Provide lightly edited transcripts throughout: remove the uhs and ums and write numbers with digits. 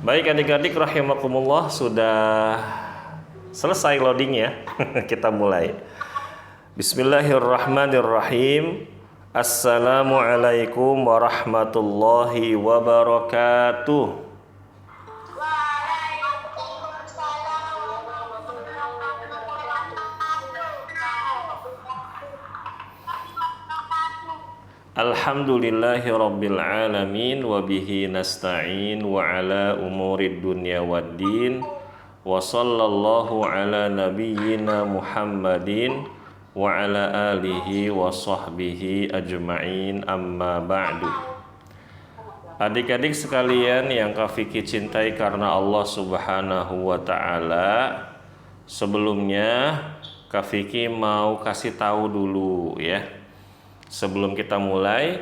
Baik adik-adik rahimakumullah, sudah selesai loading ya. Kita mulai. Bismillahirrahmanirrahim. Assalamualaikum warahmatullahi wabarakatuh. Alhamdulillahi rabbil alamin wa bihi nasta'in wa ala umurid dunya waddin wa sallallahu ala nabiyyina Muhammadin wa ala alihi wa sahbihi ajma'in, amma ba'du. Adik-adik sekalian yang Kak Vicky cintai karena Allah Subhanahu wa ta'ala, sebelumnya Kak Vicky mau kasih tahu dulu ya. Sebelum kita mulai,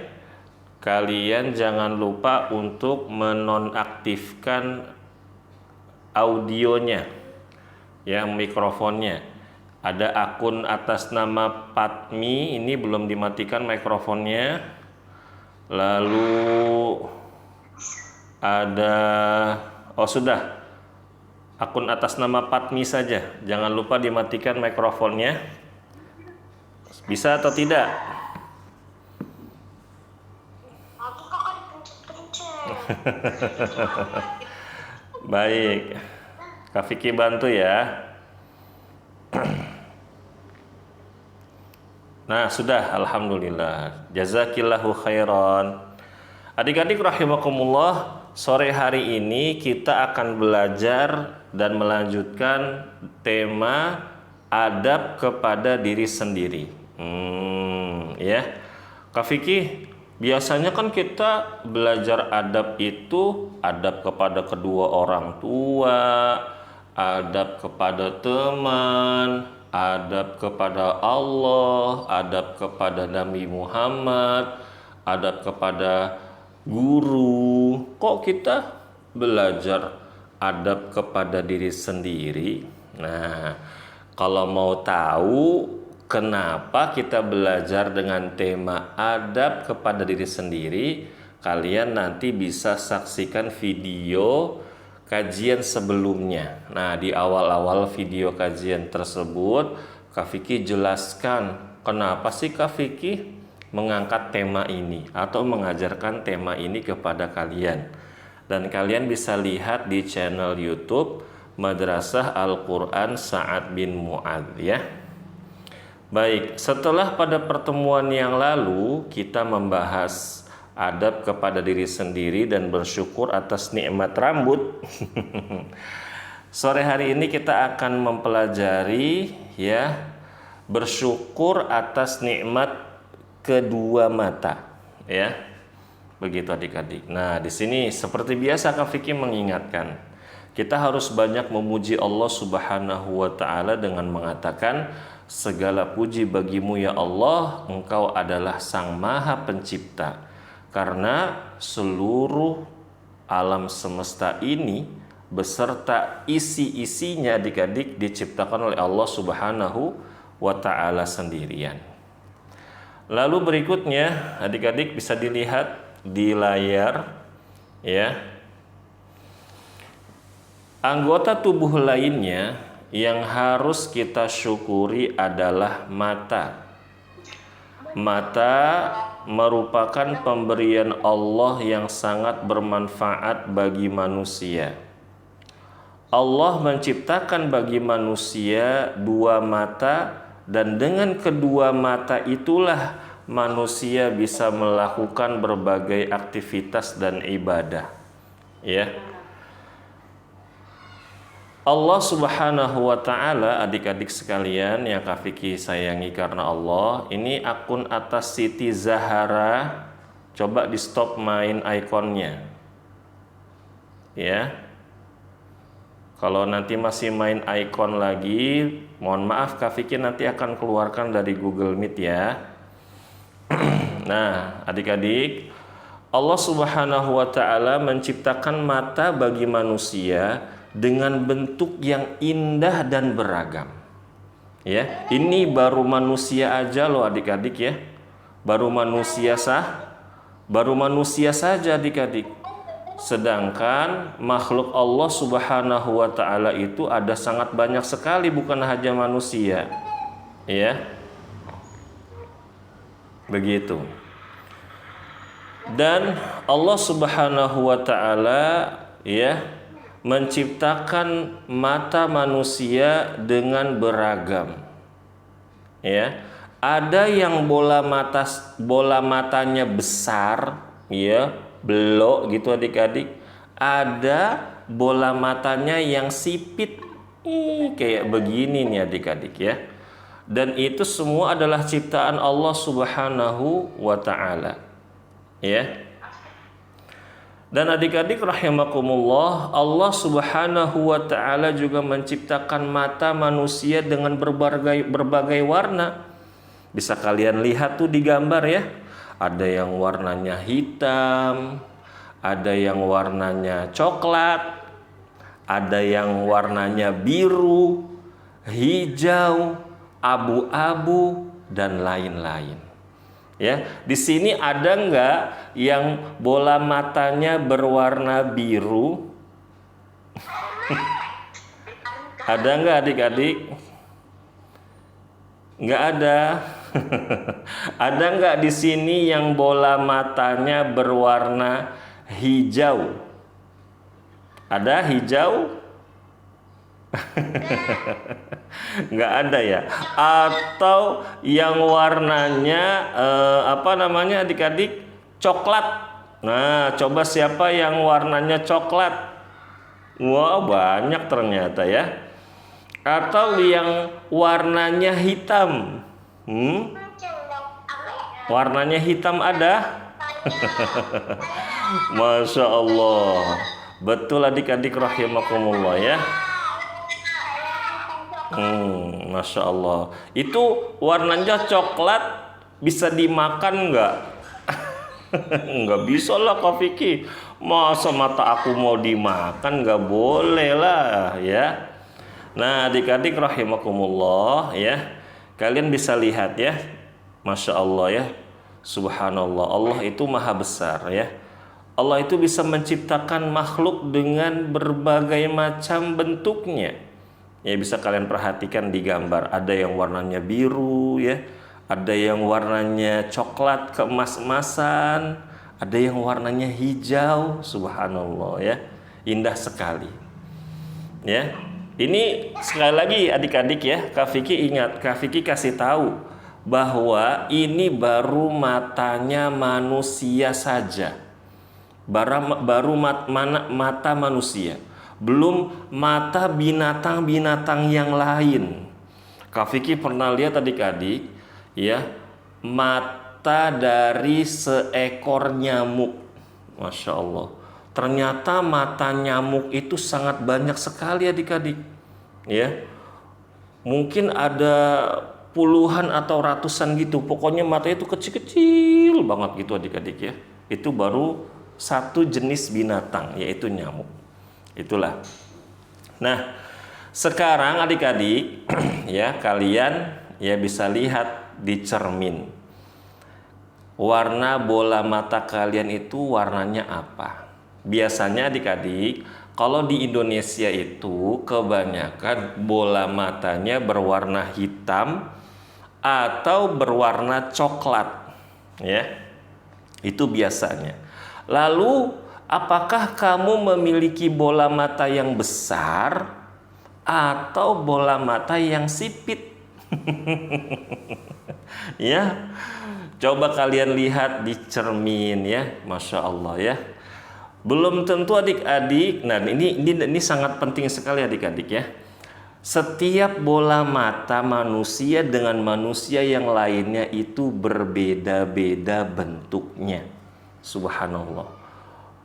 kalian jangan lupa untuk menonaktifkan audionya, ya, mikrofonnya. Ada akun atas nama Patmi, ini belum dimatikan mikrofonnya. Lalu ada, sudah, akun atas nama Patmi saja. Jangan lupa dimatikan mikrofonnya. Bisa atau tidak? Baik, Kak Vicky bantu ya. Nah, sudah, alhamdulillah. Jazakillahu khairan. Adik-adik rahimakumullah, sore hari ini kita akan belajar dan melanjutkan tema adab kepada diri sendiri. Ya, Kak Vicky, biasanya kan kita belajar adab itu adab kepada kedua orang tua, adab kepada teman, adab kepada Allah, adab kepada Nabi Muhammad, adab kepada guru. Kok kita belajar adab kepada diri sendiri? Nah, kalau mau tahu kenapa kita belajar dengan tema adab kepada diri sendiri, kalian nanti bisa saksikan video kajian sebelumnya. Nah, di awal-awal video kajian tersebut, Kak Vicky jelaskan kenapa sih Kak Vicky mengangkat tema ini atau mengajarkan tema ini kepada kalian. Dan kalian bisa lihat di channel YouTube Madrasah Al-Quran Sa'ad bin Mu'adz ya. Baik, setelah pada pertemuan yang lalu kita membahas adab kepada diri sendiri dan bersyukur atas nikmat rambut. Sore hari ini kita akan mempelajari ya, bersyukur atas nikmat kedua mata ya. Begitu adik-adik. Nah, di sini seperti biasa Kak Vicky mengingatkan, kita harus banyak memuji Allah Subhanahu wa taala dengan mengatakan, segala puji bagimu ya Allah, engkau adalah sang maha pencipta. Karena seluruh alam semesta ini beserta isi-isinya adik-adik diciptakan oleh Allah Subhanahu wa ta'ala sendirian. Lalu berikutnya adik-adik bisa dilihat di layar ya. Anggota tubuh lainnya yang harus kita syukuri adalah mata. Mata merupakan pemberian Allah yang sangat bermanfaat bagi manusia. Allah menciptakan bagi manusia dua mata, dan dengan kedua mata itulah manusia bisa melakukan berbagai aktivitas dan ibadah. Ya. Allah Subhanahu wa ta'ala, adik-adik sekalian yang Kak Vicky sayangi karena Allah, ini akun atas Siti Zahara. Coba di stop main ikonnya ya. Kalau nanti masih main icon lagi, mohon maaf Kak Vicky nanti akan keluarkan dari Google Meet ya. Nah adik-adik, Allah Subhanahu wa ta'ala menciptakan mata bagi manusia dengan bentuk yang indah dan beragam. Ya, ini baru manusia aja loh adik-adik ya. Baru manusia saja adik-adik. Sedangkan makhluk Allah Subhanahu wa taala itu ada sangat banyak sekali, bukan hanya manusia. Ya. Begitu. Dan Allah Subhanahu wa taala ya menciptakan mata manusia dengan beragam. Ya. Ada yang bola matanya besar, ya, belok gitu adik-adik. Ada bola matanya yang sipit, kayak begini nih adik-adik ya. Dan itu semua adalah ciptaan Allah Subhanahu wa taala. Ya. Dan adik-adik rahimakumullah, Allah Subhanahu wa taala juga menciptakan mata manusia dengan berbagai warna. Bisa kalian lihat tuh di gambar ya. Ada yang warnanya hitam, ada yang warnanya coklat, ada yang warnanya biru, hijau, abu-abu, dan lain-lain. Ya, di sini ada nggak yang bola matanya berwarna biru? Ada nggak adik-adik? Nggak ada. Ada nggak di sini yang bola matanya berwarna hijau? Ada hijau? Nggak ada ya. Atau yang warnanya apa namanya adik-adik? Coklat. Nah, coba siapa yang warnanya coklat? Wah, banyak ternyata ya. Atau yang warnanya hitam. Warnanya hitam ada? Masya Allah. Betul adik-adik rahimakumullah ya. Masya Allah. Itu warnanya coklat, bisa dimakan nggak? Nggak bisa lah Kak Vicky. Masa mata aku mau dimakan? Nggak boleh lah ya. Nah adik-adik rahimakumullah ya, kalian bisa lihat ya, Masya Allah ya, Subhanallah, Allah itu maha besar ya. Allah itu bisa menciptakan makhluk dengan berbagai macam bentuknya. Ya bisa kalian perhatikan di gambar, ada yang warnanya biru ya, ada yang warnanya coklat keemas-emasan, ada yang warnanya hijau. Subhanallah ya, indah sekali ya. Ini sekali lagi adik-adik ya, Kak Vicky ingat, Kak Vicky kasih tahu bahwa ini baru matanya manusia saja. Baru mata manusia, belum mata binatang-binatang yang lain. Kak Vicky pernah lihat adik-adik ya, mata dari seekor nyamuk. Masya Allah. Ternyata mata nyamuk itu sangat banyak sekali adik-adik. Ya. Mungkin ada puluhan atau ratusan gitu. Pokoknya matanya itu kecil-kecil banget gitu adik-adik ya. Itu baru satu jenis binatang, yaitu nyamuk. Itulah. Nah, sekarang adik-adik ya, kalian ya bisa lihat di cermin. Warna bola mata kalian itu warnanya apa? Biasanya adik-adik, kalau di Indonesia itu kebanyakan bola matanya berwarna hitam atau berwarna coklat, ya. Itu biasanya. Lalu, apakah kamu memiliki bola mata yang besar atau bola mata yang sipit? Ya, coba kalian lihat di cermin ya, Masya Allah ya. Belum tentu adik-adik. Nah ini sangat penting sekali adik-adik ya. Setiap bola mata manusia dengan manusia yang lainnya itu berbeda-beda bentuknya. Subhanallah.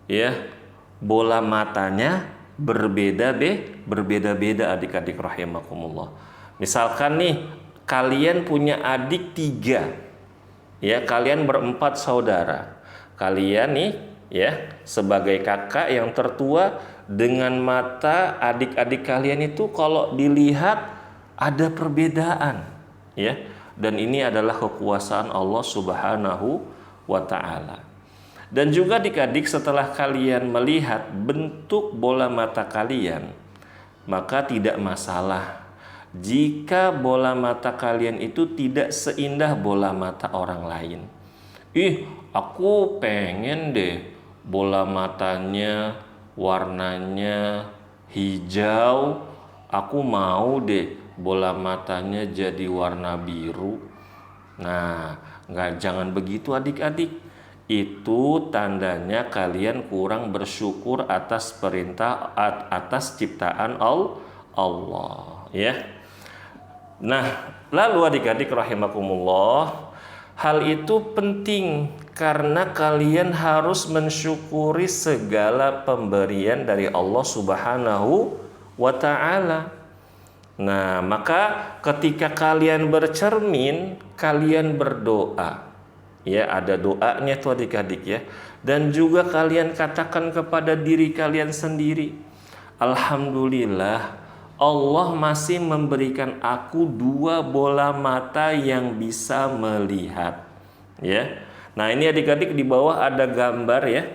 Ya, bola matanya berbeda-beda adik-adik rahimakumullah. Misalkan nih kalian punya adik 3. Ya, kalian berempat saudara. Kalian nih ya, sebagai kakak yang tertua, dengan mata adik-adik kalian itu kalau dilihat ada perbedaan ya. Dan ini adalah kekuasaan Allah Subhanahu wa taala. Dan juga adik-adik, setelah kalian melihat bentuk bola mata kalian, maka tidak masalah jika bola mata kalian itu tidak seindah bola mata orang lain. Ih, aku pengen deh bola matanya warnanya hijau, aku mau deh bola matanya jadi warna biru. Nah, jangan begitu adik-adik. Itu tandanya kalian kurang bersyukur atas perintah, atas ciptaan Allah, ya. Nah, lalu adik-adik rahimakumullah, hal itu penting karena kalian harus mensyukuri segala pemberian dari Allah Subhanahu wa ta'ala. Nah, maka ketika kalian bercermin, kalian berdoa. Ya, ada doanya tuh adik-adik ya. Dan juga kalian katakan kepada diri kalian sendiri, alhamdulillah, Allah masih memberikan aku 2 bola mata yang bisa melihat. Ya. Nah, ini adik-adik di bawah ada gambar ya.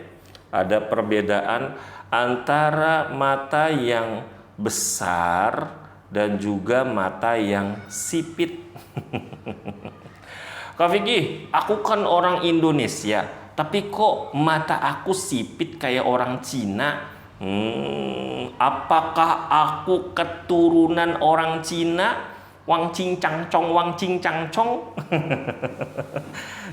Ada perbedaan antara mata yang besar dan juga mata yang sipit. Kak Vicky, aku kan orang Indonesia, tapi kok mata aku sipit kayak orang Cina? Apakah aku keturunan orang Cina? Wang cincang cong, wang cincang cong.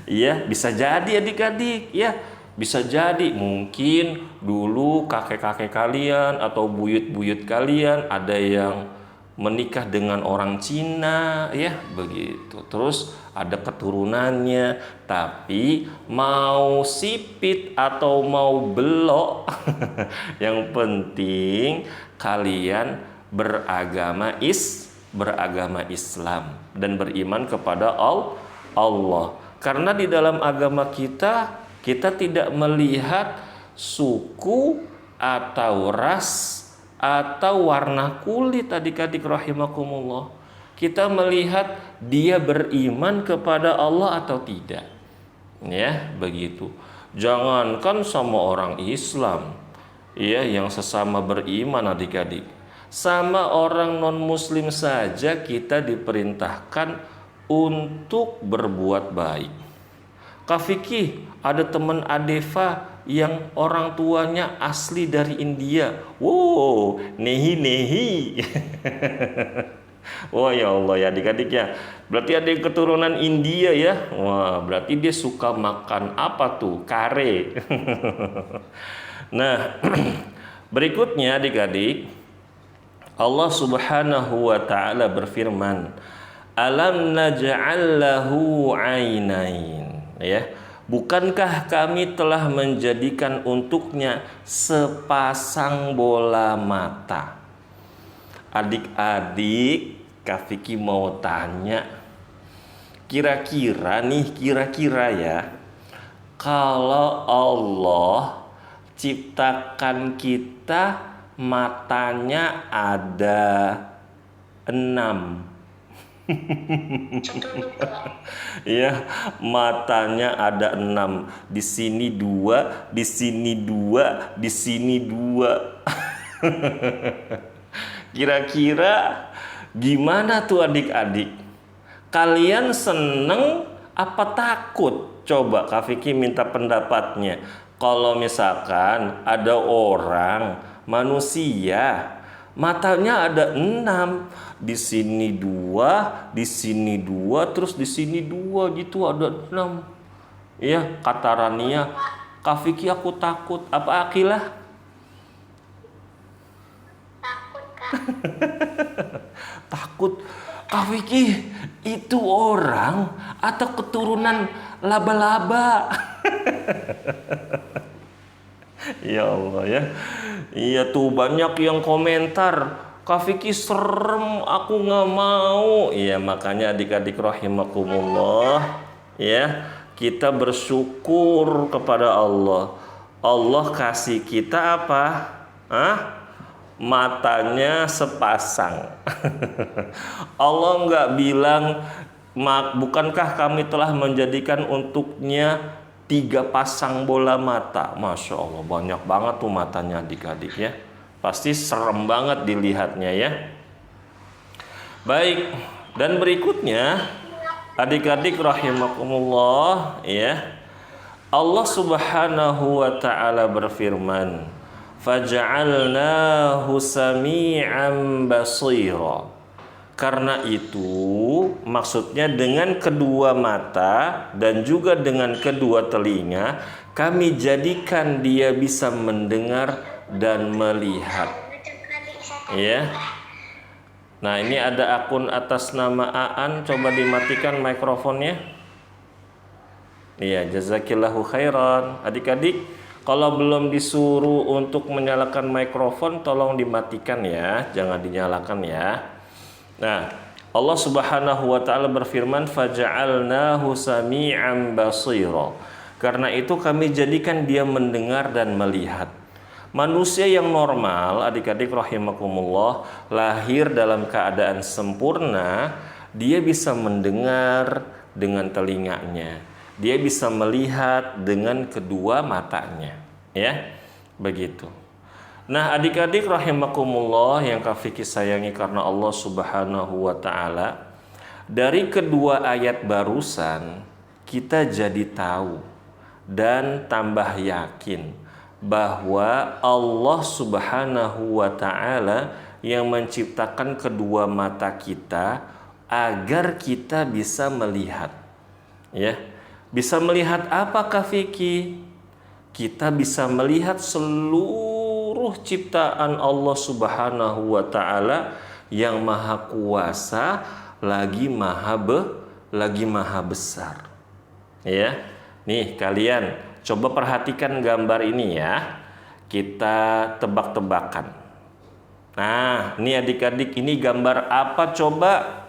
Iya, bisa jadi adik-adik, ya. Bisa jadi mungkin dulu kakek-kakek kalian atau buyut-buyut kalian ada yang menikah dengan orang Cina, ya begitu. Terus ada keturunannya, tapi mau sipit atau mau belok, yang penting kalian beragama Islam dan beriman kepada Allah. Karena di dalam agama kita tidak melihat suku atau ras atau warna kulit adik-adik rahimakumullah. Kita melihat dia beriman kepada Allah atau tidak. Ya, begitu. Jangankan sama orang Islam, ya, yang sesama beriman adik-adik. Sama orang non-muslim saja kita diperintahkan untuk berbuat baik. Kak Vicky, ada teman Adeva yang orang tuanya asli dari India. Wow, nehi. Wah, ya Allah ya adik-adik ya. Berarti ada yang keturunan India ya. Wah, berarti dia suka makan apa tuh? Kare. Nah, berikutnya adik-adik, Allah Subhanahu wa ta'ala berfirman, alam naj'al lahu 'ainain, ya. Bukankah kami telah menjadikan untuknya sepasang bola mata? Adik-adik, Kak Vicky mau tanya, kira-kira ya, kalau Allah ciptakan kita matanya ada 6. Ya, matanya ada 6. Di sini 2, di sini 2, di sini 2. Kira-kira gimana tuh adik-adik? Kalian seneng apa takut? Coba Kak Vicky minta pendapatnya. Kalau misalkan ada orang manusia matanya ada 6, di sini 2, di sini 2, terus di sini 2 gitu, ada 6. Ya, kata Rania, Kak Vicky aku takut. Apa Akilah? Takut, Kak. Takut. Kak Vicky, itu orang atau keturunan laba-laba? Ya Allah ya. Iya tuh banyak yang komentar, Kak Vicky serem, aku nggak mau. Iya, makanya adik-adik rahimakumullah, ya, kita bersyukur kepada Allah. Allah kasih kita apa? Matanya sepasang. Allah nggak bilang, bukankah kami telah menjadikan untuknya 3 pasang bola mata. Masya Allah, banyak banget tuh matanya adik-adik ya. Pasti serem banget dilihatnya ya. Baik, dan berikutnya adik-adik rahimakumullah ya. Allah Subhanahu wa taala berfirman, "Faja'alnahu sami'an basira." Karena itu maksudnya dengan kedua mata dan juga dengan kedua telinga kami jadikan dia bisa mendengar dan melihat. Ya. Nah, ini ada akun atas nama Aan, coba dimatikan mikrofonnya. Iya, jazakillahu khairan. Adik-adik, kalau belum disuruh untuk menyalakan mikrofon tolong dimatikan ya, jangan dinyalakan ya. Nah, Allah Subhanahu wa taala berfirman, "Faja'alnahu sami'an basira." Karena itu kami jadikan dia mendengar dan melihat. Manusia yang normal, adik-adik rahimakumullah, lahir dalam keadaan sempurna, dia bisa mendengar dengan telinganya. Dia bisa melihat dengan kedua matanya, ya. Begitu. Nah, adik-adik rahimakumullah yang Kak Vicky sayangi karena Allah Subhanahu wa taala, dari kedua ayat barusan kita jadi tahu dan tambah yakin bahwa Allah Subhanahu wa taala yang menciptakan kedua mata kita agar kita bisa melihat. Ya. Bisa melihat apa Kak Vicky? Kita bisa melihat seluruh ciptaan Allah Subhanahu wa taala yang maha kuasa lagi maha besar. Ya. Nih kalian coba perhatikan gambar ini ya. Kita tebak-tebakan. Nah, ini adik-adik, ini gambar apa coba?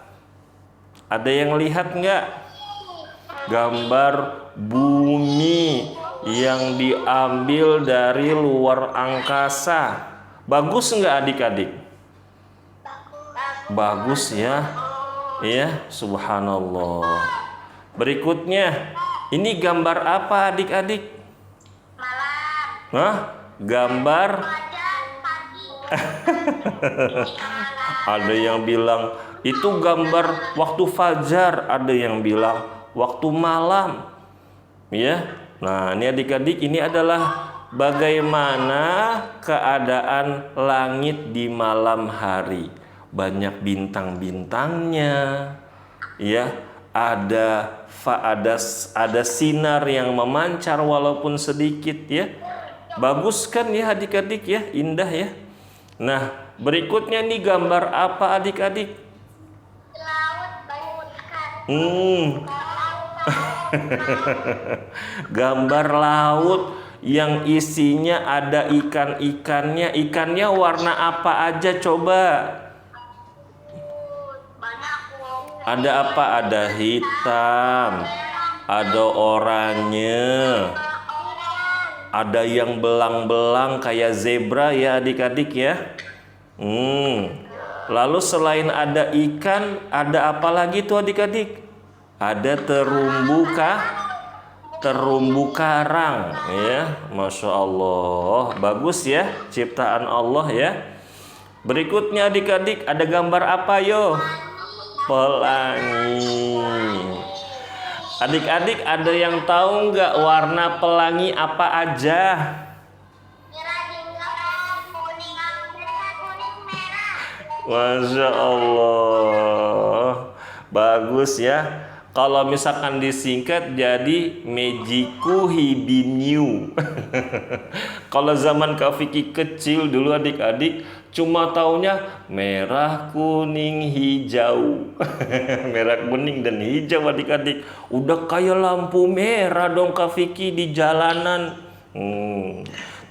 Ada yang lihat nggak? Gambar bumi yang diambil dari luar angkasa. Bagus nggak adik-adik? Bagus ya. Iya, subhanallah. Berikutnya, ini gambar apa adik-adik? Hah? Gambar? Ada yang bilang itu gambar waktu fajar, ada yang bilang waktu malam. Ya. Nah, ini adik-adik, ini adalah bagaimana keadaan langit di malam hari. Banyak bintang-bintangnya. Ya, ada sinar yang memancar walaupun sedikit ya. Bagus kan ya adik-adik ya, indah ya. Nah, berikutnya nih gambar apa adik-adik? Gambar laut yang isinya ada ikan-ikannya. Ikannya warna apa aja coba? Ada apa? Ada hitam, ada oranye, ada yang belang-belang kayak zebra ya adik-adik ya. Lalu selain ada ikan, ada apa lagi tuh adik-adik? Ada terumbu karang ya. Masya Allah, bagus ya ciptaan Allah ya. Berikutnya adik-adik, ada gambar apa yo? Pelangi. Adik-adik ada yang tahu nggak warna pelangi apa aja? Masya Allah, bagus ya. Kalau misalkan disingkat jadi Mejiku Hibinyu. Kalau zaman Kak Vicky kecil dulu adik-adik cuma taunya merah, kuning, hijau. Merah, kuning, dan hijau adik-adik. Udah kayak lampu merah dong Kak Vicky di jalanan.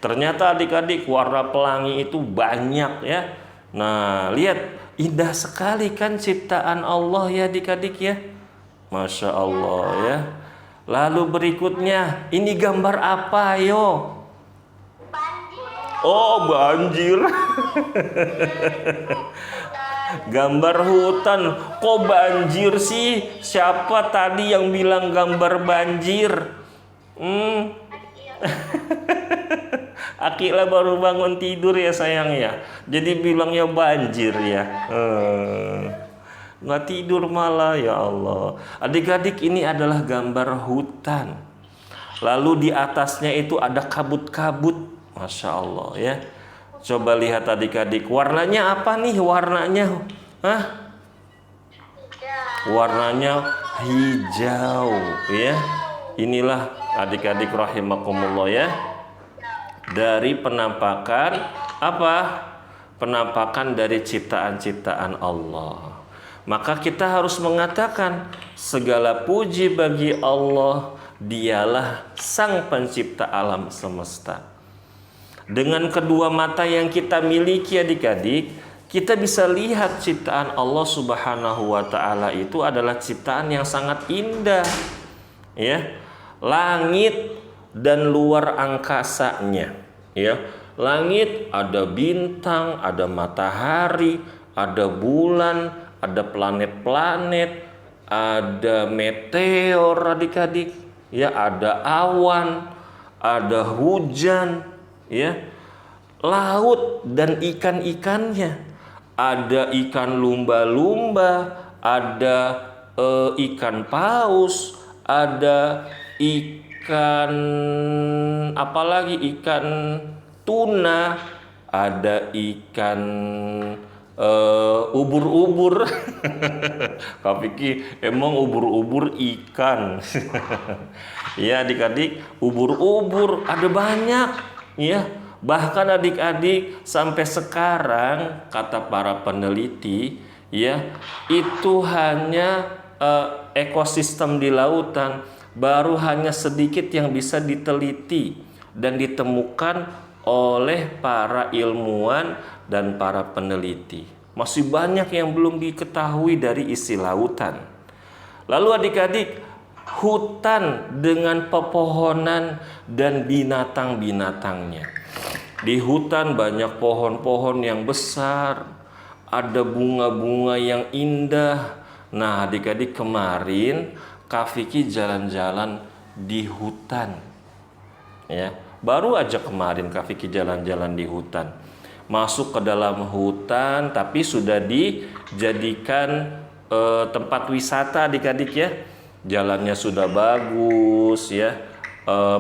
Ternyata adik-adik warna pelangi itu banyak ya. Nah, lihat indah sekali kan ciptaan Allah ya adik-adik ya. Masya Allah ya. Lalu berikutnya, ini gambar apa yo? Oh, banjir. Gambar hutan. Kok banjir sih? Siapa tadi yang bilang gambar banjir? Hmm, Iya. Akila baru bangun tidur ya sayang ya. Jadi bilangnya banjir ya. Nggak tidur malah ya Allah. Adik-adik, ini adalah gambar hutan. Lalu di atasnya itu ada kabut-kabut. Masya Allah ya. Coba lihat adik-adik. Warnanya apa nih warnanya? Hah? Iya. Warnanya hijau ya. Inilah adik-adik rahimakumullah ya. Dari penampakan apa? Penampakan dari ciptaan-ciptaan Allah. Maka kita harus mengatakan segala puji bagi Allah, Dialah Sang Pencipta alam semesta. Dengan kedua mata yang kita miliki adik-adik, kita bisa lihat ciptaan Allah Subhanahu wa taala itu adalah ciptaan yang sangat indah. Ya. Langit dan luar angkasanya, ya. Langit ada bintang, ada matahari, ada bulan, ada planet-planet, ada meteor adik-adik, ya, ada awan, ada hujan, ya. Laut dan ikan-ikannya, ada ikan lumba-lumba, ada ikan paus, ada ikan apalagi, ikan tuna, ada ikan ubur-ubur. Kak Vicky, emang ubur-ubur ikan? Ya adik-adik, ubur-ubur ada banyak ya. Bahkan adik-adik sampai sekarang kata para peneliti ya, itu hanya ekosistem di lautan baru hanya sedikit yang bisa diteliti dan ditemukan oleh para ilmuwan dan para peneliti. Masih banyak yang belum diketahui dari isi lautan. Lalu adik-adik, hutan dengan pepohonan dan binatang-binatangnya. Di hutan banyak pohon-pohon yang besar, ada bunga-bunga yang indah. Nah adik-adik, kemarin Kak Vicky jalan-jalan di hutan ya. Baru aja kemarin Kak Vicky jalan-jalan di hutan. Masuk ke dalam hutan tapi sudah dijadikan tempat wisata adik-adik ya. Jalannya sudah bagus ya.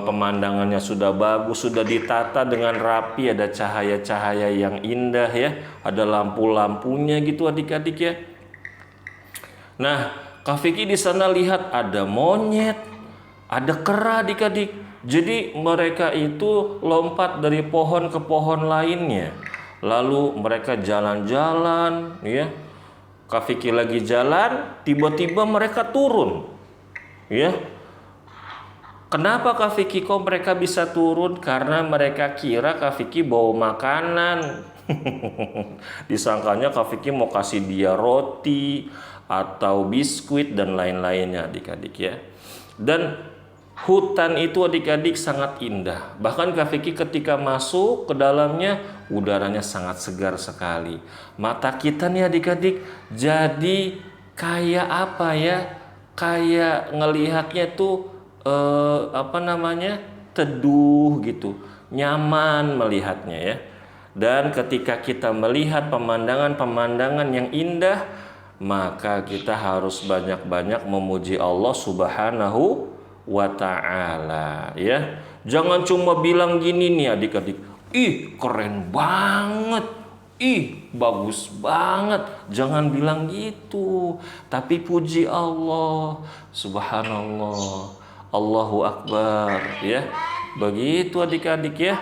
Pemandangannya sudah bagus, sudah ditata dengan rapi, ada cahaya-cahaya yang indah ya. Ada lampu-lampunya gitu adik-adik ya. Nah, Kak Vicky di sana lihat ada monyet, ada kera adik-adik. Jadi mereka itu lompat dari pohon ke pohon lainnya. Lalu mereka jalan-jalan ya. Kak Vicky lagi jalan, tiba-tiba mereka turun. Ya. Kenapa Kak Vicky kok mereka bisa turun? Karena mereka kira Kak Vicky bawa makanan. Disangkanya Kak Vicky mau kasih dia roti atau biskuit dan lain-lainnya adik-adik ya. Dan hutan itu adik-adik sangat indah. Bahkan Kak Vicky ketika masuk ke dalamnya, udaranya sangat segar sekali. Mata kita nih adik-adik jadi kayak apa ya? Kayak ngelihatnya tuh teduh gitu. Nyaman melihatnya ya. Dan ketika kita melihat pemandangan-pemandangan yang indah, maka kita harus banyak-banyak memuji Allah Subhanahu wa ta'ala ya. Jangan cuma bilang gini nih adik-adik, ih keren banget, ih bagus banget. Jangan bilang gitu, tapi puji Allah, subhanallah, Allahu Akbar ya. Begitu adik-adik ya.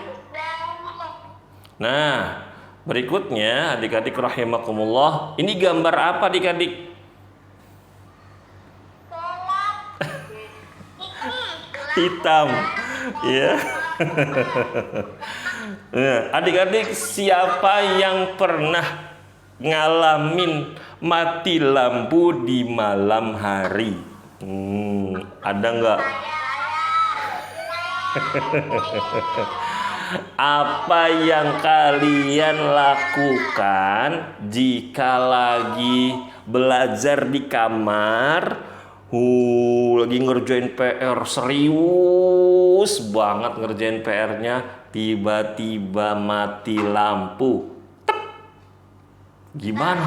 Nah, berikutnya adik-adik rahimakumullah, ini gambar apa adik-adik? Hitam ya. Nah, adik-adik, siapa yang pernah ngalamin mati lampu di malam hari? Ada nggak? Apa yang kalian lakukan jika lagi belajar di kamar, lagi ngerjain PR serius fokus banget ngerjain PR-nya, tiba-tiba mati lampu. Tek. Gimana?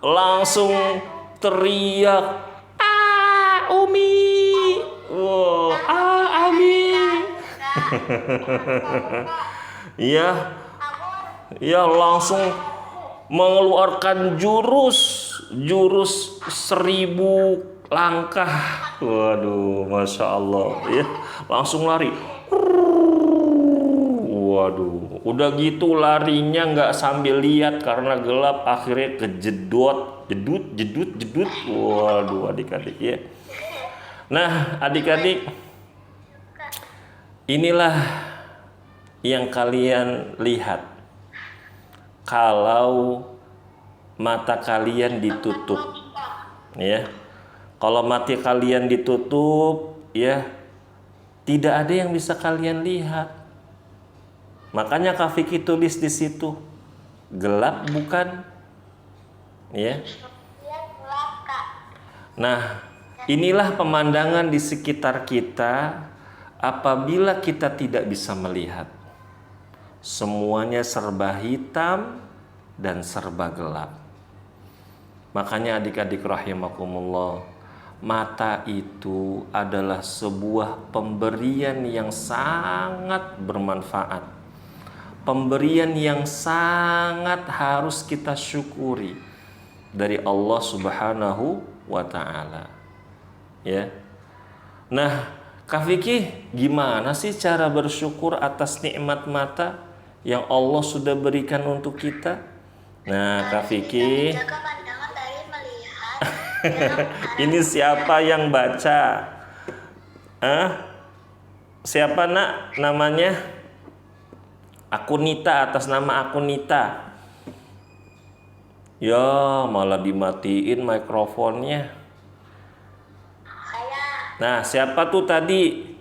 Langsung teriak, Umi, wow, Ami. Iya, ya langsung mengeluarkan jurus 1000 langkah. Waduh, masya Allah, ya langsung lari. Waduh, udah gitu larinya nggak sambil lihat karena gelap, akhirnya kejedot, jedut. Waduh, adik-adik ya. Nah, adik-adik, inilah yang kalian lihat kalau mata kalian ditutup, ya. Kalau mata kalian ditutup, ya, tidak ada yang bisa kalian lihat. Makanya Kak Vicky tulis di situ, gelap bukan? Ya. Nah, inilah pemandangan di sekitar kita apabila kita tidak bisa melihat. Semuanya serba hitam dan serba gelap. Makanya adik-adik rahimakumullah, mata itu adalah sebuah pemberian yang sangat bermanfaat. Pemberian yang sangat harus kita syukuri dari Allah Subhanahu wa taala. Ya. Nah, Kak Vicky, gimana sih cara bersyukur atas nikmat mata yang Allah sudah berikan untuk kita? Nah, Kak Vicky, Jaga pandangan dari melihat. ini siapa yang baca? Siapa nak namanya? Akunita, atas nama Akunita. Ya, malah dimatiin mikrofonnya. Nah, siapa tuh tadi?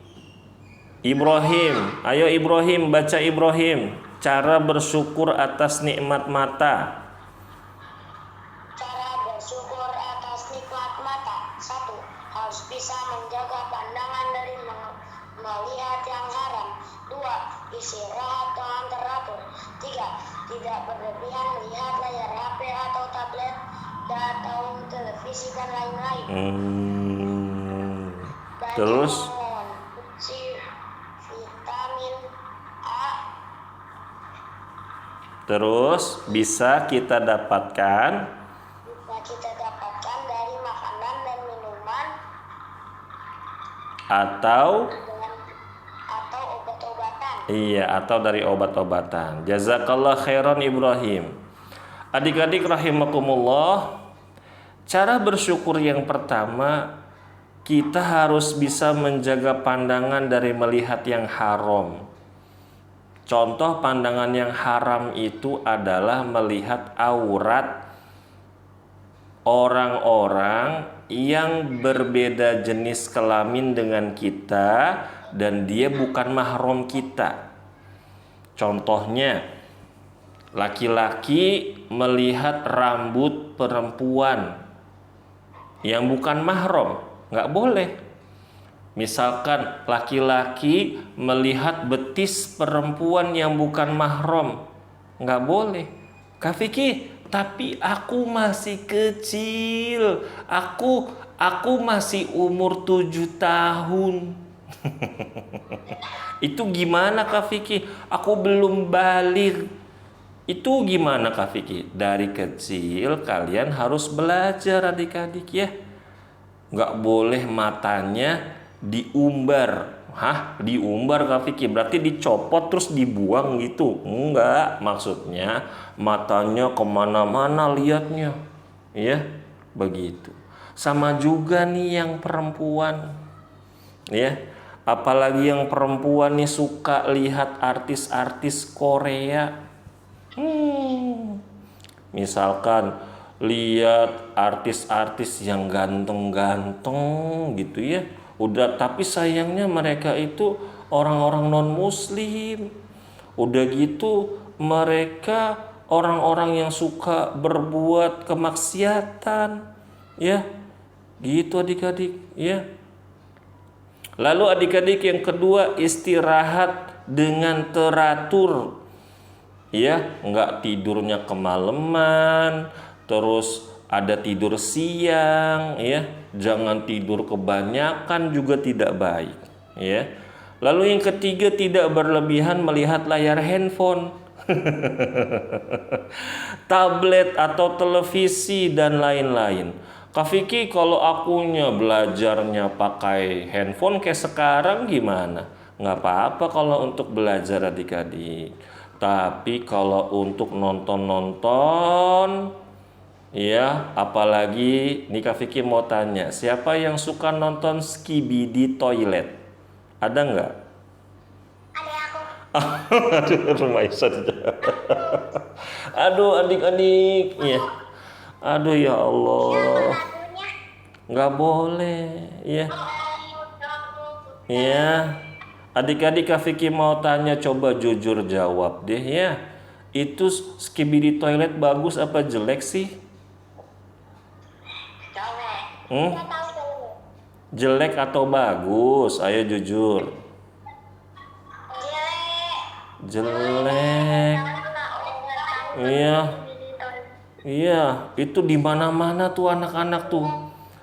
Ibrahim. Ayo Ibrahim, baca Ibrahim. Cara bersyukur atas nikmat mata. Cara bersyukur atas nikmat mata. 1. Harus bisa menjaga pandangan dari melihat yang haram. 2. Istirahat dengan teratur. 3. Tidak berlebihan melihat layar HP atau tablet atau televisi dan lain-lain. Terus? Mengonsumsi vitamin A. Terus bisa kita dapatkan Dari makanan dan minuman atau obat-obatan. iya, atau dari obat-obatan. Jazakallah khairan Ibrahim. Adik-adik rahimakumullah, cara bersyukur yang pertama, kita harus bisa menjaga pandangan dari melihat yang haram. Contoh pandangan yang haram itu adalah melihat aurat orang-orang yang berbeda jenis kelamin dengan kita dan dia bukan mahram kita. Contohnya, laki-laki melihat rambut perempuan yang bukan mahram, nggak boleh. Misalkan laki-laki melihat betis perempuan yang bukan mahram, nggak boleh. Kak Vicky, tapi aku masih kecil, aku masih umur 7 tahun. Itu gimana Kak Vicky? Aku belum balik. Itu gimana Kak Vicky? Dari kecil kalian harus belajar adik-adik ya. Nggak boleh matanya diumbar. Diumbar Kak Vicky? Berarti dicopot terus dibuang gitu? Enggak, maksudnya matanya kemana-mana liatnya. Ya, begitu. Sama juga nih yang perempuan. Ya, apalagi yang perempuan nih suka lihat artis-artis Korea. Misalkan lihat artis-artis yang ganteng-ganteng gitu ya. Udah, tapi sayangnya mereka itu orang-orang non-muslim. Udah gitu mereka orang-orang yang suka berbuat kemaksiatan. Ya, gitu adik-adik ya. Lalu adik-adik yang kedua, istirahat dengan teratur. Ya, nggak tidurnya kemalaman, terus ada tidur siang, ya. Jangan tidur kebanyakan juga tidak baik, ya. Lalu yang ketiga, tidak berlebihan melihat layar handphone, tablet atau televisi dan lain-lain. Kak Vicky, kalau akunya belajarnya pakai handphone kayak sekarang gimana? Nggak apa-apa kalau untuk belajar adik-adik. Tapi kalau untuk nonton-nonton, ya, apalagi nih Kak Vicky mau tanya, siapa yang suka nonton Skibidi Toilet? Ada nggak? Ada aku. Aduh, Rumaisa. Aduh, adik-adik, ya. Aduh ya Allah, Lagunya. nggak boleh, ya. Ya, adik-adik Kak Vicky mau tanya, coba jujur jawab deh ya. Itu Skibidi Toilet bagus apa jelek sih? Cowok. Hmm? Nggak tahu dulu. Jelek atau bagus? Ayo jujur. Jelek. Jelek. Iya. Iya, itu di mana-mana tuh anak-anak tuh.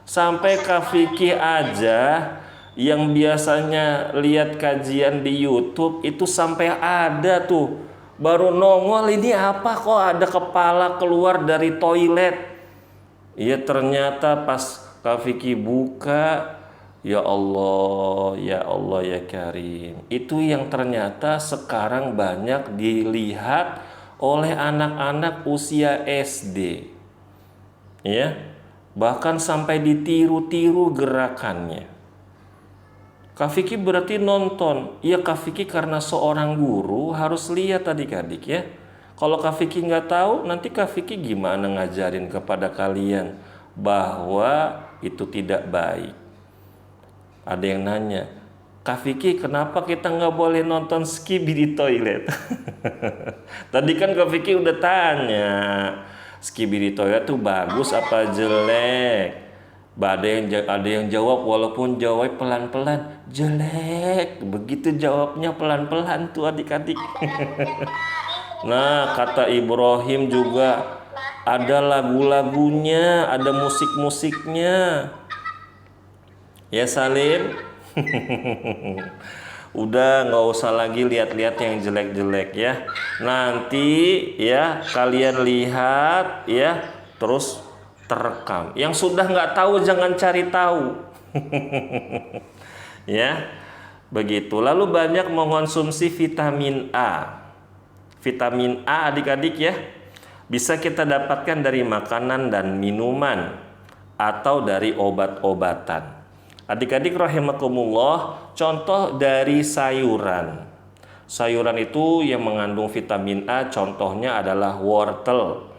Sampai Kak Vicky aja yang biasanya lihat kajian di YouTube itu sampai ada tuh. Baru nongol, ini apa kok ada kepala keluar dari toilet. Iya, ternyata pas Kak Vicky buka, ya Allah, ya Allah ya Karim. Itu yang ternyata sekarang banyak dilihat oleh anak-anak usia SD. Ya. Bahkan sampai ditiru-tiru gerakannya. Kak Vicky berarti nonton. Iya, Kak Vicky karena seorang guru harus lihat adik-adik ya. Kalau Kak Vicky nggak tahu, nanti Kak Vicky gimana ngajarin kepada kalian bahwa itu tidak baik. Ada yang nanya, Kak Vicky kenapa kita nggak boleh nonton Skibidi Toilet? Tadi kan Kak Vicky udah tanya, Skibidi Toilet tuh bagus apa jelek? Ada yang jawab walaupun jawab pelan-pelan, jelek. Begitu jawabnya pelan-pelan tuh adik-adik. Nah, kata Ibrahim juga ada lagu-lagunya, ada musik-musiknya. Ya Salim. Udah nggak usah lagi lihat-lihat yang jelek-jelek ya. Nanti ya kalian lihat ya, terus terekam. Yang sudah nggak tahu jangan cari tahu. Ya, begitu. Lalu banyak mengonsumsi vitamin A. Vitamin A adik-adik ya, bisa kita dapatkan dari makanan dan minuman atau dari obat-obatan. Adik-adik rahimakumullah, contoh dari sayuran. Sayuran itu yang mengandung vitamin A, contohnya adalah wortel.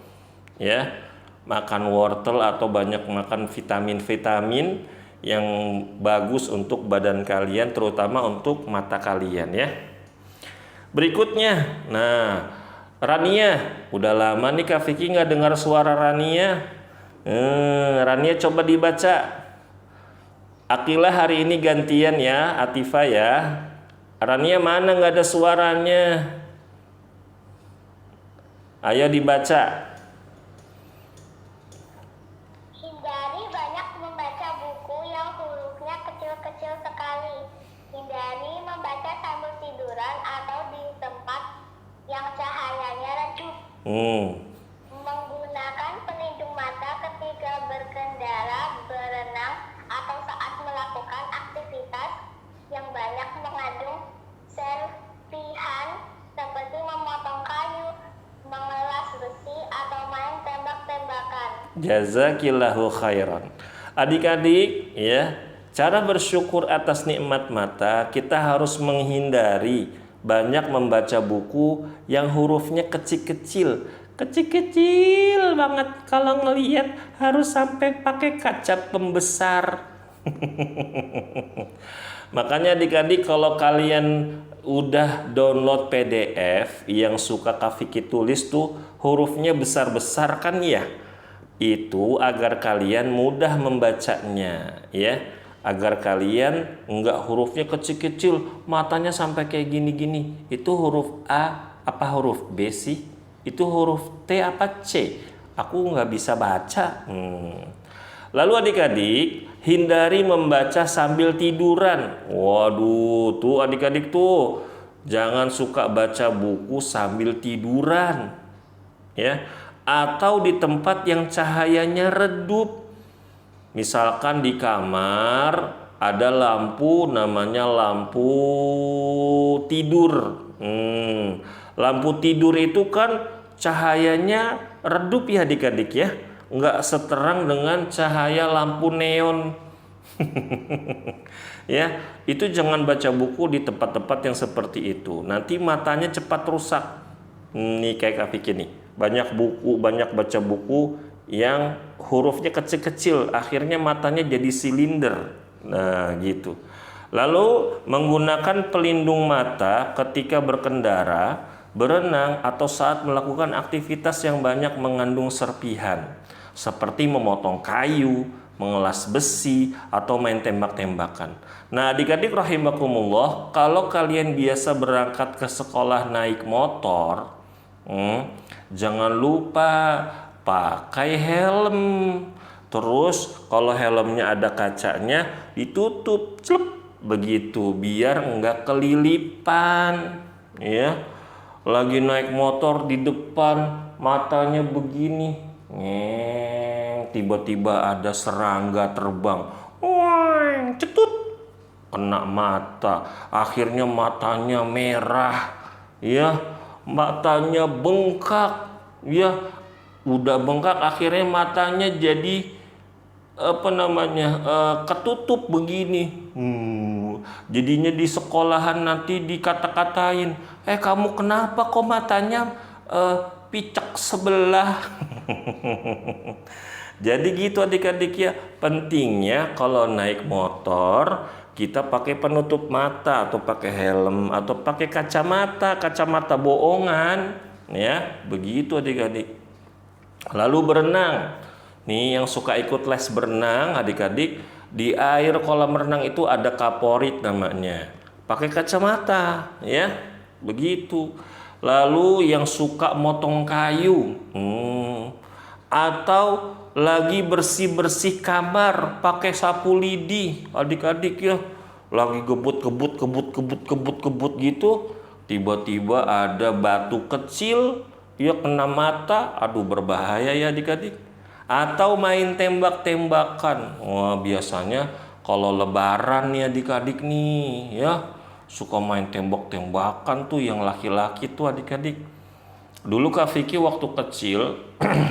Ya. Makan wortel atau banyak makan vitamin-vitamin yang bagus untuk badan kalian, terutama untuk mata kalian ya. Berikutnya, nah, Rania, udah lama nih Kak Vicky nggak dengar suara Rania. Rania coba dibaca. Akilah hari ini gantian ya, Atifa ya. Rania mana nggak ada suaranya? Ayo dibaca. Hindari banyak membaca buku yang hurufnya kecil-kecil sekali. Hindari membaca sambil tiduran atau di tempat yang cahayanya redup. Menggunakan pelindung mata ketika berkendara, berenang, atau saat melakukan aktivitas yang banyak mengandung serpihan seperti memotong kayu, mengelas besi, atau main tembak-tembakan. Jazakillahu khairan. Adik-adik ya, cara bersyukur atas nikmat mata kita harus menghindari banyak membaca buku yang hurufnya kecil-kecil. Kecil-kecil banget, kalau ngelihat harus sampai pakai kaca pembesar. Makanya adik-adik kalau kalian udah download PDF yang suka Kak Vicky tulis tuh hurufnya besar-besar kan ya, itu agar kalian mudah membacanya ya, agar kalian enggak hurufnya kecil-kecil, matanya sampai kayak gini-gini. Itu huruf A apa huruf B sih? Itu huruf T apa C? Aku nggak bisa baca. Lalu adik-adik, hindari membaca sambil tiduran. Waduh, tuh adik-adik tuh, jangan suka baca buku sambil tiduran, ya. Atau di tempat yang cahayanya redup. Misalkan di kamar ada lampu, namanya lampu tidur. Lampu tidur itu kan cahayanya redup ya adik-adik ya, nggak seterang dengan cahaya lampu neon. Ya, itu jangan baca buku di tempat-tempat yang seperti itu. Nanti matanya cepat rusak. Nih kayak Kak Vicky nih, banyak baca buku yang hurufnya kecil-kecil, akhirnya matanya jadi silinder. Nah, gitu. Lalu menggunakan pelindung mata ketika berkendara, berenang, atau saat melakukan aktivitas yang banyak mengandung serpihan, seperti memotong kayu, mengelas besi, atau main tembak-tembakan. Nah, adik-adik rahimakumullah, kalau kalian biasa berangkat ke sekolah naik motor, jangan lupa pakai helm. Terus kalau helmnya ada kacanya, ditutup, celup, begitu, biar enggak kelilipan, ya. Lagi naik motor di depan, matanya begini, tiba-tiba ada serangga terbang, cetut, kena mata, akhirnya matanya merah, ya, matanya bengkak, ya, udah bengkak, akhirnya matanya jadi ketutup begini. Jadinya di sekolahan nanti dikata-katain, kamu kenapa kok matanya picek sebelah. Jadi gitu adik-adik ya, pentingnya kalau naik motor kita pakai penutup mata atau pakai helm atau pakai kacamata bohongan, ya, begitu adik-adik. Lalu berenang. Nih yang suka ikut les berenang adik-adik, di air kolam renang itu ada kaporit namanya. Pakai kacamata, ya, begitu. Lalu yang suka motong kayu, atau lagi bersih-bersih kamar pakai sapu lidi, adik-adik ya, lagi kebut gitu, tiba-tiba ada batu kecil, ya, kena mata, aduh berbahaya ya adik-adik. Atau main tembak-tembakan. Wah, biasanya kalau lebaran nih adik-adik nih, ya, suka main tembak-tembakan tuh yang laki-laki tuh adik-adik. Dulu Kak Vicky waktu kecil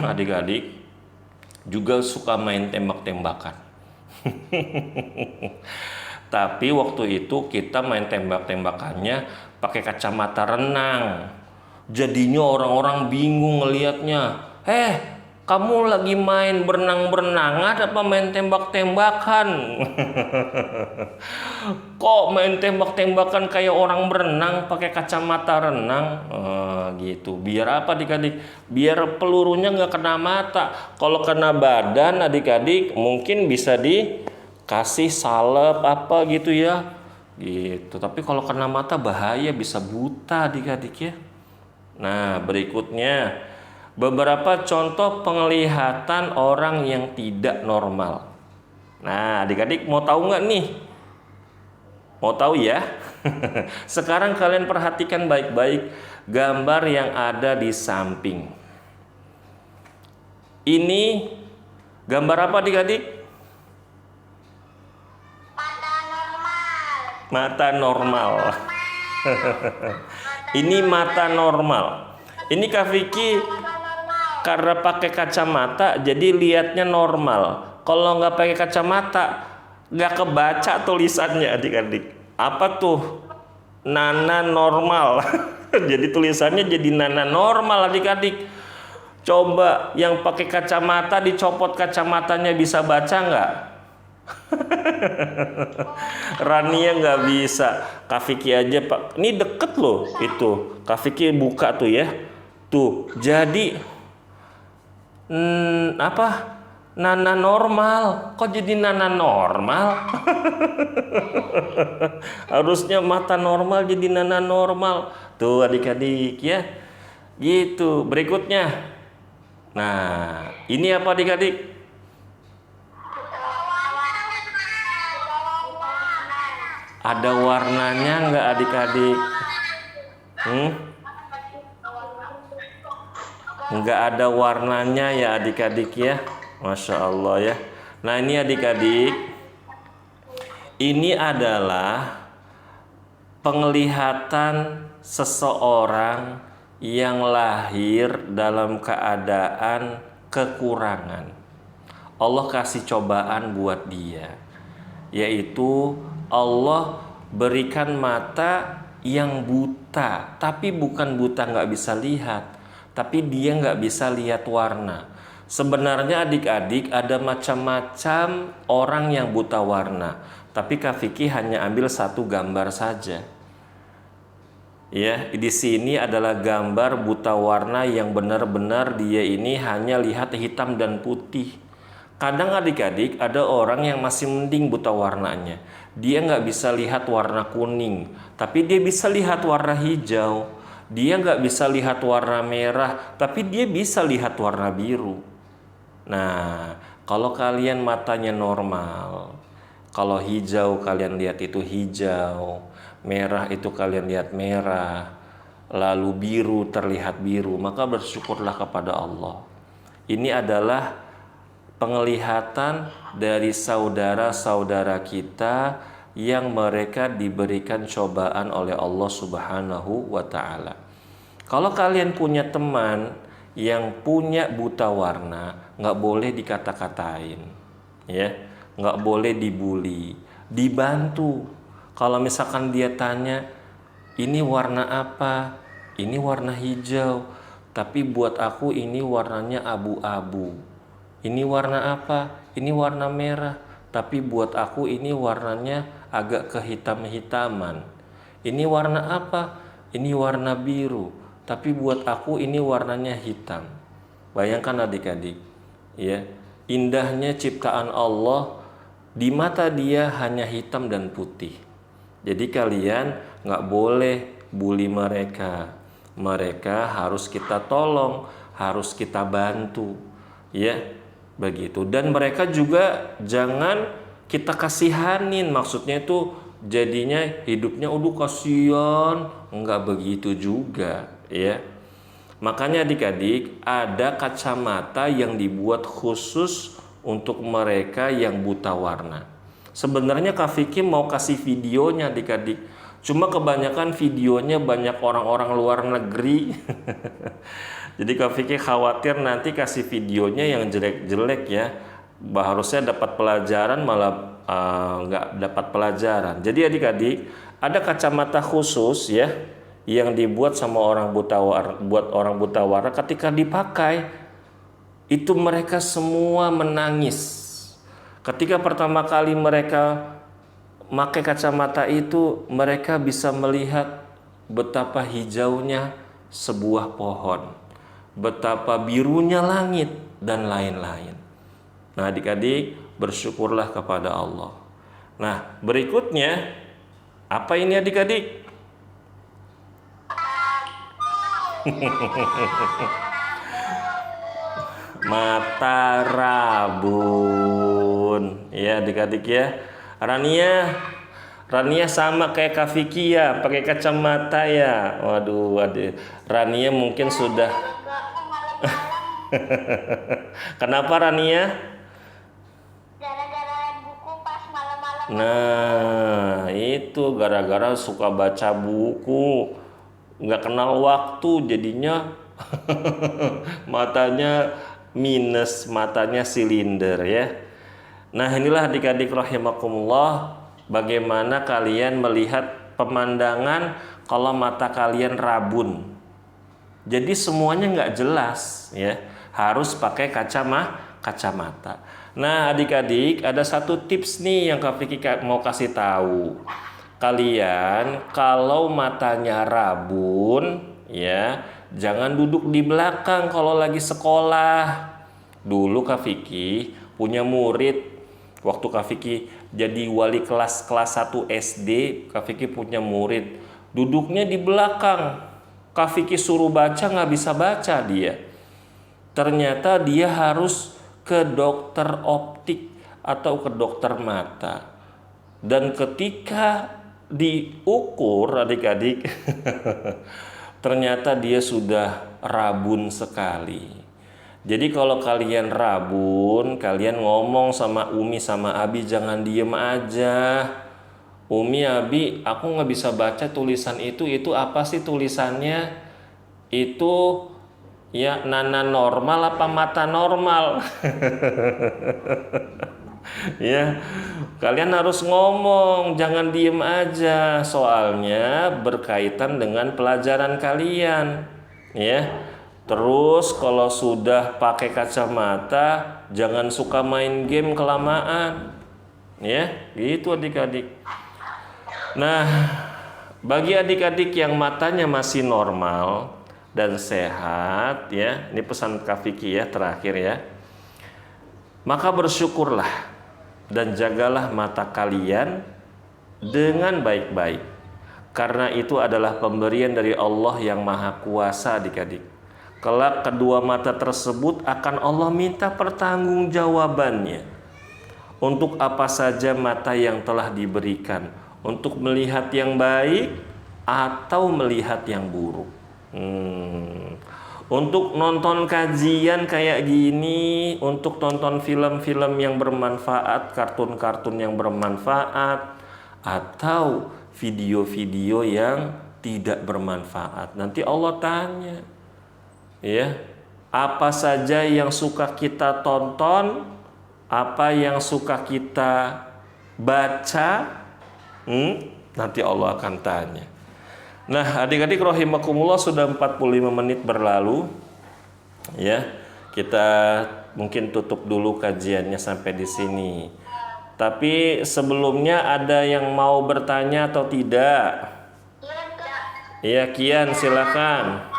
adik-adik juga suka main tembak-tembakan. Tapi waktu itu kita main tembak-tembakannya pakai kacamata renang. Jadinya orang-orang bingung ngelihatnya. Kamu lagi main berenang-berenangan apa main tembak-tembakan? Kok main tembak-tembakan kayak orang berenang pakai kacamata renang? Gitu. Biar apa adik-adik? Biar pelurunya nggak kena mata. Kalau kena badan adik-adik mungkin bisa dikasih salep apa gitu ya. Gitu. Tapi kalau kena mata bahaya, bisa buta adik-adik ya. Nah, berikutnya beberapa contoh penglihatan orang yang tidak normal. Nah, adik-adik mau tahu nggak nih? Mau tahu ya? Sekarang kalian perhatikan baik-baik gambar yang ada di samping. Ini gambar apa adik-adik? Mata normal. Ini mata normal. Ini Kak Vicky karena pakai kacamata jadi lihatnya normal. Kalau nggak pakai kacamata nggak kebaca tulisannya adik-adik. Apa tuh? Nana normal. Jadi tulisannya jadi Nana normal adik-adik. Coba yang pakai kacamata dicopot kacamatanya bisa baca nggak? Rania nggak bisa. Kak Vicky aja Pak. Ini deket loh itu. Kak Vicky buka tuh ya. Tuh jadi Nana normal. Kok jadi Nana normal? Harusnya mata normal jadi Nana normal. Tuh adik-adik ya. Gitu. Berikutnya. Nah, ini apa adik-adik? Ada warnanya nggak adik-adik? Nggak ada warnanya ya adik-adik ya. Masya Allah ya. Nah ini adik-adik, ini adalah penglihatan seseorang yang lahir dalam keadaan kekurangan. Allah kasih cobaan buat dia, yaitu Allah berikan mata yang buta, tapi bukan buta nggak bisa lihat, tapi dia nggak bisa lihat warna. Sebenarnya adik-adik ada macam-macam orang yang buta warna, tapi Kak Vicky hanya ambil satu gambar saja. Ya, di sini adalah gambar buta warna yang benar-benar dia ini hanya lihat hitam dan putih. Kadang adik-adik ada orang yang masih mending buta warnanya. Dia nggak bisa lihat warna kuning, tapi dia bisa lihat warna hijau. Dia nggak bisa lihat warna merah, tapi dia bisa lihat warna biru. Nah, kalau kalian matanya normal, kalau hijau kalian lihat itu hijau, merah itu kalian lihat merah, lalu biru terlihat biru, maka bersyukurlah kepada Allah. Ini adalah penglihatan dari saudara-saudara kita yang mereka diberikan cobaan oleh Allah Subhanahu wa Ta'ala. Kalau kalian punya teman yang punya buta warna, nggak boleh dikata-katain, ya, nggak boleh dibully, dibantu. Kalau misalkan dia tanya, ini warna apa? Ini warna hijau, tapi buat aku ini warnanya abu-abu. Ini warna apa? Ini warna merah, tapi buat aku ini warnanya agak kehitam-hitaman. Ini warna apa? Ini warna biru, tapi buat aku ini warnanya hitam. Bayangkan adik-adik, ya, indahnya ciptaan Allah, di mata dia hanya hitam dan putih. Jadi kalian nggak boleh bully mereka. Mereka harus kita tolong, harus kita bantu, ya, begitu. Dan mereka juga jangan kita kasihanin, maksudnya itu jadinya hidupnya udah kasihan, nggak begitu juga, ya. Makanya adik-adik ada kacamata yang dibuat khusus untuk mereka yang buta warna. Sebenarnya Kak Vicky mau kasih videonya adik-adik, cuma kebanyakan videonya banyak orang-orang luar negeri. Jadi Kak Vicky khawatir nanti kasih videonya yang jelek-jelek ya, harusnya dapat pelajaran malah nggak dapat pelajaran. Jadi adik-adik ada kacamata khusus ya yang dibuat sama orang buta warna, buat orang buta warna. Ketika dipakai itu mereka semua menangis. Ketika pertama kali mereka pakai kacamata itu, mereka bisa melihat betapa hijaunya sebuah pohon, betapa birunya langit, dan lain-lain. Nah adik-adik, bersyukurlah kepada Allah. Nah berikutnya, apa ini adik-adik? Mata rabun, ya adik-adik ya. Rania sama kayak Kak Vicky ya, pakai kacamata ya. Waduh, Rania mungkin sudah. Kenapa Rania? Gara-gara buku pas malam-malam. Nah, itu gara-gara suka baca buku, nggak kenal waktu, jadinya matanya minus, matanya silinder ya. Nah inilah adik-adik rahimakumullah, bagaimana kalian melihat pemandangan kalau mata kalian rabun. Jadi semuanya nggak jelas ya, harus pakai kacamata. Nah adik-adik ada satu tips nih yang Kak Vicky mau kasih tahu. Kalian kalau matanya rabun ya, jangan duduk di belakang kalau lagi sekolah. Dulu Kak Vicky punya murid. Waktu Kak Vicky jadi wali kelas 1 SD, Kak Vicky punya murid. Duduknya di belakang. Kak Vicky suruh baca nggak bisa baca dia. Ternyata dia harus ke dokter optik atau ke dokter mata. Dan ketika diukur adik-adik, ternyata dia sudah rabun sekali. Jadi kalau kalian rabun, kalian ngomong sama Umi sama Abi, jangan diem aja. Umi, Abi, aku nggak bisa baca tulisan itu apa sih tulisannya? Itu ya nana normal apa mata normal? Ya, kalian harus ngomong, jangan diem aja. Soalnya berkaitan dengan pelajaran kalian, ya. Terus kalau sudah pakai kacamata, jangan suka main game kelamaan, ya. Gitu adik-adik. Nah, bagi adik-adik yang matanya masih normal dan sehat, ya. Ini pesan Kak Vicky ya, terakhir ya. Maka bersyukurlah dan jagalah mata kalian dengan baik-baik, karena itu adalah pemberian dari Allah yang Maha Kuasa adik-adik. Kelak kedua mata tersebut akan Allah minta pertanggungjawabannya. Untuk apa saja mata yang telah diberikan, untuk melihat yang baik atau melihat yang buruk. Untuk nonton kajian kayak gini, untuk nonton film-film yang bermanfaat, kartun-kartun yang bermanfaat, atau video-video yang tidak bermanfaat. Nanti Allah tanya, ya, apa saja yang suka kita tonton, apa yang suka kita baca, nanti Allah akan tanya. Nah, adik-adik rahimakumullah, sudah 45 menit berlalu. Ya, kita mungkin tutup dulu kajiannya sampai di sini. Tapi sebelumnya ada yang mau bertanya atau tidak? Iya, Kian, silakan.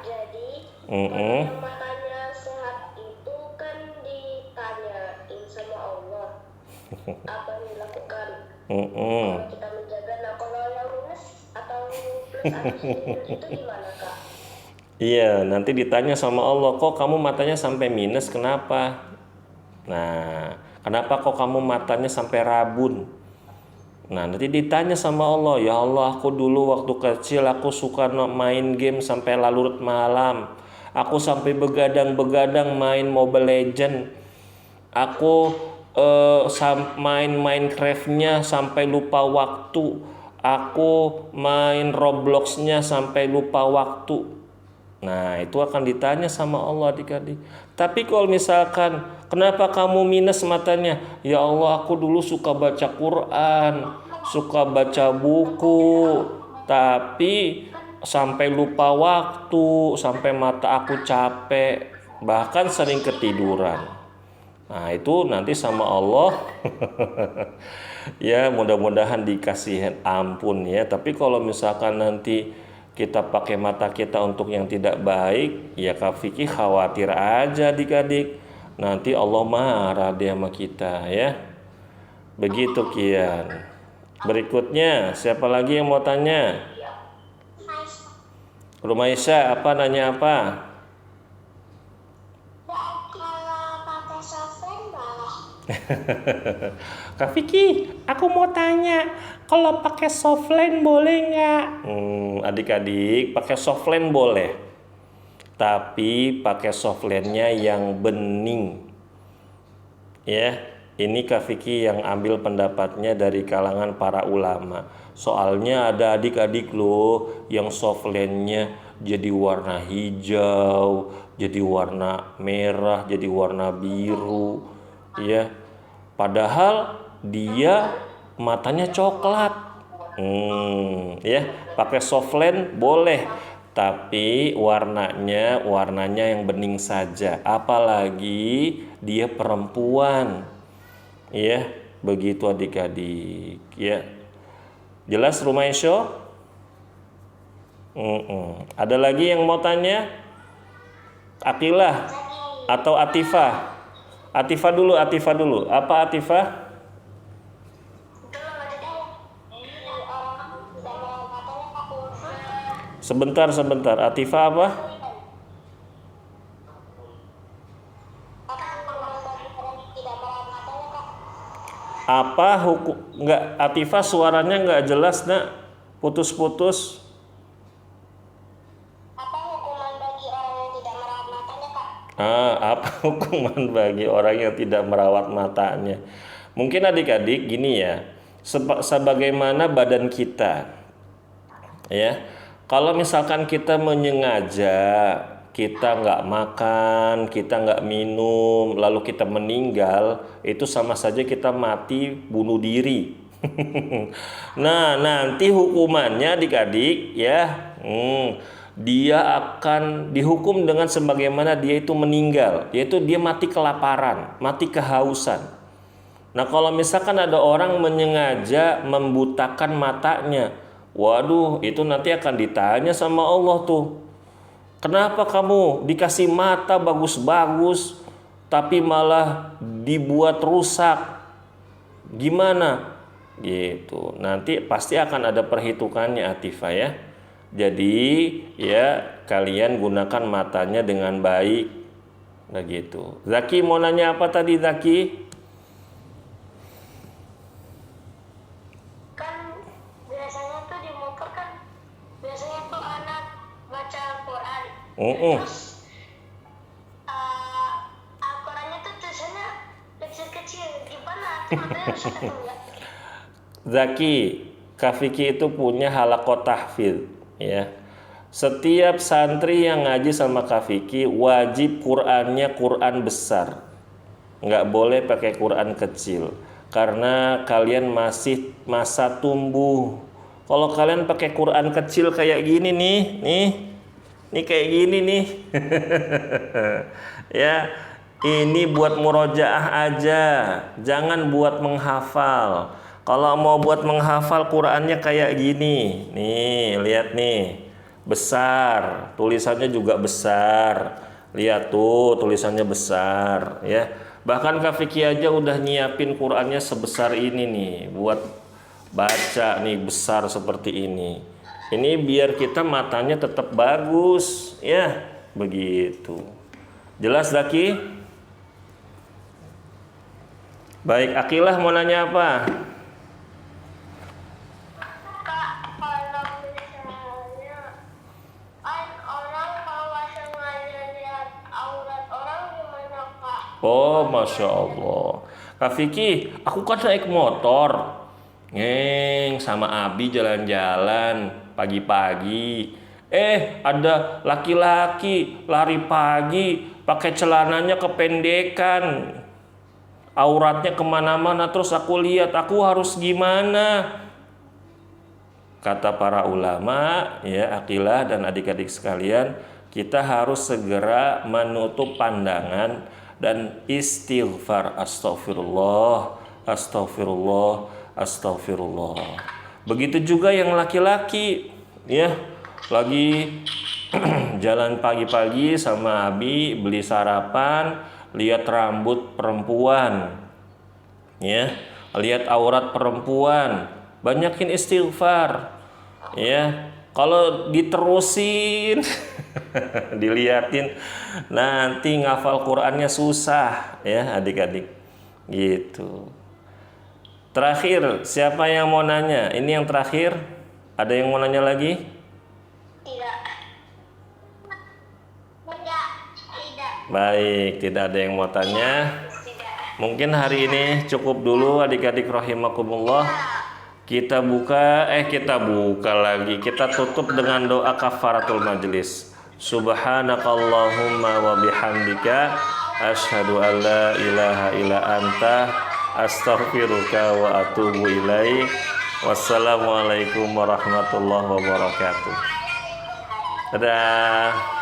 Jadi matanya sehat itu kan ditanyain sama Allah apa yang dilakukan. Kalau kita menjaga, nah kalau yang minus atau plus atau minus itu gimana Kak? Iya, nanti ditanya sama Allah, kok kamu matanya sampai minus, kenapa? Nah, kenapa kok kamu matanya sampai rabun? Nah, nanti ditanya sama Allah, ya Allah, aku dulu waktu kecil aku suka main game sampai larut malam. Aku sampai begadang-begadang main Mobile Legend. Aku main Minecraft-nya sampai lupa waktu. Aku main Roblox-nya sampai lupa waktu. Nah, itu akan ditanya sama Allah adik-adik. Tapi kalau misalkan, kenapa kamu minus matanya? Ya Allah, aku dulu suka baca Quran, suka baca buku, tapi sampai lupa waktu, sampai mata aku capek, bahkan sering ketiduran. Nah, itu nanti sama Allah ya, mudah-mudahan dikasih ampun ya. Tapi kalau misalkan nanti kita pakai mata kita untuk yang tidak baik, ya Kak Vicky khawatir aja adik-adik, nanti Allah marah dia sama kita ya. Begitu Kian. Berikutnya siapa lagi yang mau tanya? Rumaisya, apa, nanya apa? Kalau pakai software boleh? Kak Vicky, aku mau tanya, kalau pakai softline boleh nggak? Adik-adik, pakai softline boleh, tapi pakai softline-nya yang bening. Ya, ini Kak Vicky yang ambil pendapatnya dari kalangan para ulama. Soalnya ada adik-adik loh yang softline-nya jadi warna hijau, jadi warna merah, jadi warna biru, ya. Padahal dia matanya coklat. Ya, pakai softline boleh, tapi warnanya yang bening saja. Apalagi dia perempuan. Ya, begitu adik-adik, ya. Jelas Rumaisyo? Ada lagi yang mau tanya? Aqilah Zaki. atau Atifah? Atifah dulu, Atifah dulu. Apa Atifah? Itu maksudnya orang tidak merawat matanya Kak. Sebentar, sebentar. Atifah apa? Apa hukuman bagi orang yang tidak merawat matanya Kak? Apa hukum? Enggak, Atifah suaranya enggak jelas, Nak. Putus-putus. Apa hukuman bagi orang yang tidak merawat matanya Kak? Apa hukuman bagi orang yang tidak merawat matanya? Mungkin adik-adik gini ya, sebagaimana badan kita, ya. Kalau misalkan kita menyengaja, kita nggak makan, kita nggak minum, lalu kita meninggal, itu sama saja kita mati bunuh diri. Nah, nanti hukumannya adik-adik ya, dia akan dihukum dengan sebagaimana dia itu meninggal, yaitu dia mati kelaparan, mati kehausan. Nah, kalau misalkan ada orang menyengaja membutakan matanya, waduh, itu nanti akan ditanya sama Allah tuh. Kenapa kamu dikasih mata bagus-bagus, tapi malah dibuat rusak? Gimana? Gitu. Nanti pasti akan ada perhitungannya, Atifah ya. Jadi ya kalian gunakan matanya dengan baik. Nah gitu. Zaki mau nanya apa tadi, Zaki? Kan biasanya tuh di motor kan biasanya tuh anak baca Al-Quran. Terus Al-Qurannya tuh tulisannya kecil-kecil. Gimana? Itu matanya rusak atau enggak? Zaki, Kafiki itu punya halaqah tahfidz ya. Setiap santri yang ngaji sama Kafiki wajib Qur'annya Qur'an besar. Nggak boleh pakai Qur'an kecil karena kalian masih masa tumbuh. Kalau kalian pakai Qur'an kecil kayak gini nih kayak gini nih. Ya, ini buat murojaah aja, jangan buat menghafal. Kalau mau buat menghafal Qur'annya kayak gini. Nih, lihat nih. Besar, tulisannya juga besar. Lihat tuh, tulisannya besar ya. Bahkan Kak Vicky aja udah nyiapin Qur'annya sebesar ini nih buat baca nih, besar seperti ini. Ini biar kita matanya tetap bagus ya, begitu. Jelas Zaki? Baik, Akilah mau nanya apa? Kak, kalau misalnya kan orang kalau sengaja lihat aurat orang gimana Kak? Oh, Masya Allah. Kak Vicky, aku kan naik motor. Sama Abi jalan-jalan pagi-pagi. Ada laki-laki lari pagi, pakai celananya kependekan. Auratnya kemana-mana, terus aku lihat, aku harus gimana? Kata para ulama, ya Akilah dan adik-adik sekalian, kita harus segera menutup pandangan dan istighfar, astagfirullah, astagfirullah, astagfirullah. Begitu juga yang laki-laki, ya lagi jalan pagi-pagi sama Abi beli sarapan, lihat rambut perempuan, ya lihat aurat perempuan, banyakin istighfar. Ya, kalau diterusin diliatin nanti ngafal Qur'annya susah ya adik-adik. Gitu. Terakhir, siapa yang mau nanya? Ini yang terakhir. Ada yang mau nanya lagi? Tidak. Tidak. Baik, tidak ada yang mau tanya. Mungkin hari ini cukup dulu adik-adik rahimakumullah. Kita buka lagi. Kita tutup dengan doa kafaratul majlis. Subhanakallahumma wa bihamdika asyhadu an la ilaha illa anta astaghfiruka wa atubu ilaik. Wassalamualaikum warahmatullahi wabarakatuh. Dadah.